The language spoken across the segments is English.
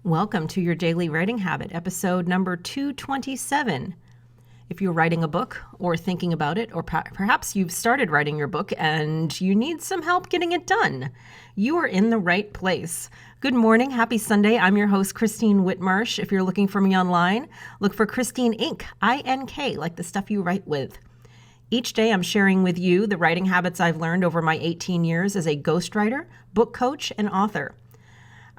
Welcome to your Daily Writing Habit, episode number 227. If you're writing a book or thinking about it, or perhaps you've started writing your book and you need some help getting it done, you are in the right place. Good morning. Happy Sunday. I'm your host, Christine Whitmarsh. If you're looking for me online, look for Christine Inc., I-N-K, like the stuff you write with. Each day I'm sharing with you the writing habits I've learned over my 18 years as a ghostwriter, book coach, and author.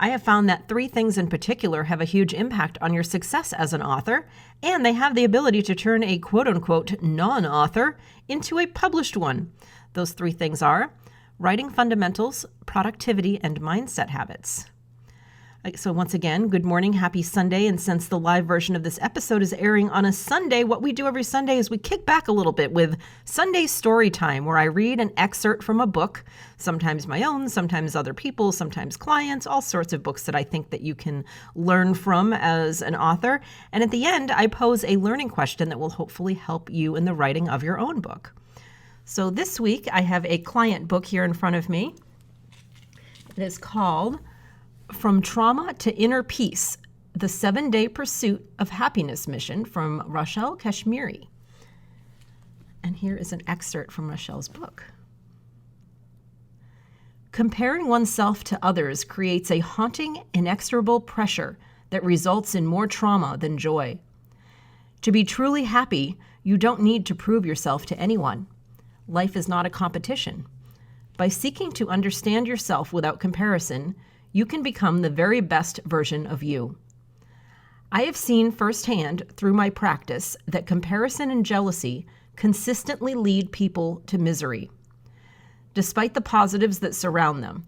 I have found that three things in particular have a huge impact on your success as an author, and they have the ability to turn a quote-unquote non-author into a published one. Those three things are writing fundamentals, productivity, and mindset habits. So once again, good morning, happy Sunday. And since the live version of this episode is airing on a Sunday, what we do every Sunday is we kick back a little bit with Sunday Story Time, where I read an excerpt from a book, sometimes my own, sometimes other people, sometimes clients, all sorts of books that I think that you can learn from as an author. And at the end, I pose a learning question that will hopefully help you in the writing of your own book. So this week, I have a client book here in front of me. It is called From Trauma to Inner Peace, the 7-Day Pursuit of Happiness Mission from Rachel Kashmiri. And here is an excerpt from Rachel's book. Comparing oneself to others creates a haunting, inexorable pressure that results in more trauma than joy. To be truly happy, you don't need to prove yourself to anyone. Life is not a competition. By seeking to understand yourself without comparison, you can become the very best version of you. I have seen firsthand through my practice that comparison and jealousy consistently lead people to misery, despite the positives that surround them.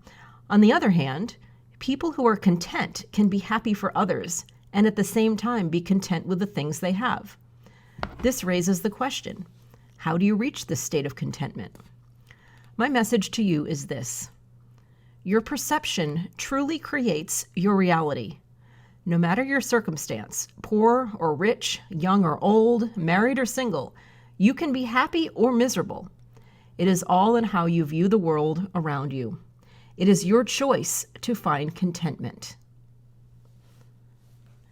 On the other hand, people who are content can be happy for others and at the same time be content with the things they have. This raises the question, how do you reach this state of contentment? My message to you is this. Your perception truly creates your reality. No matter your circumstance, poor or rich, young or old, married or single, you can be happy or miserable. It is all in how you view the world around you. It is your choice to find contentment.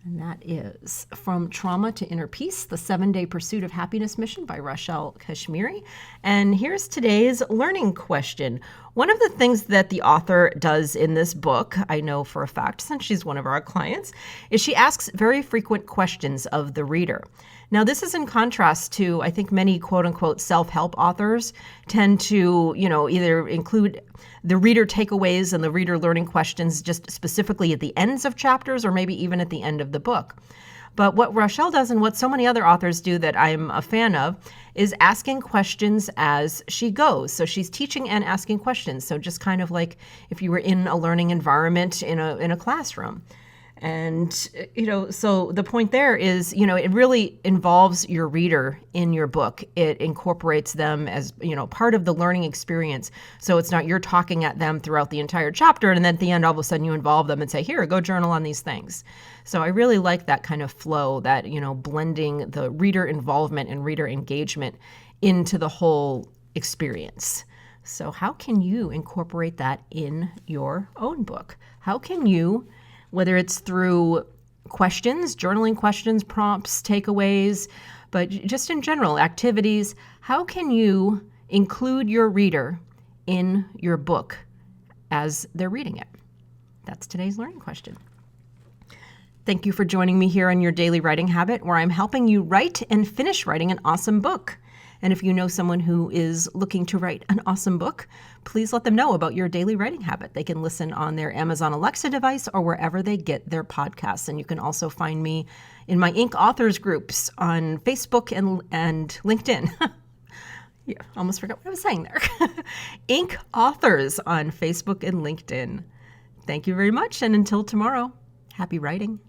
And that is From Trauma to Inner Peace, the 7-Day Pursuit of Happiness Mission by Rachel Kashmiri. And here's today's learning question. One of the things that the author does in this book, I know for a fact since she's one of our clients, is she asks very frequent questions of the reader. Now, this is in contrast to, I think, many quote-unquote self-help authors tend to, either include the reader takeaways and the reader learning questions just specifically at the ends of chapters or maybe even at the end of the book. But what Rachel does and what so many other authors do that I'm a fan of is asking questions as she goes. So she's teaching and asking questions. So just kind of like if you were in a learning environment in a classroom. And, so the point there is, it really involves your reader in your book. It incorporates them as, part of the learning experience. So it's not you're talking at them throughout the entire chapter and then at the end, all of a sudden you involve them and say, here, go journal on these things. So I really like that kind of flow, that, blending the reader involvement and reader engagement into the whole experience. So how can you incorporate that in your own book? How can you, whether it's through questions, journaling questions, prompts, takeaways, but just in general, activities, how can you include your reader in your book as they're reading it? That's today's learning question. Thank you for joining me here on your Daily Writing Habit, where I'm helping you write and finish writing an awesome book. And if you know someone who is looking to write an awesome book, please let them know about your Daily Writing Habit. They can listen on their Amazon Alexa device or wherever they get their podcasts. And you can also find me in my Inc. authors groups on Facebook and LinkedIn. Yeah, almost forgot what I was saying there. Inc. authors on Facebook and LinkedIn. Thank you very much. And until tomorrow, happy writing.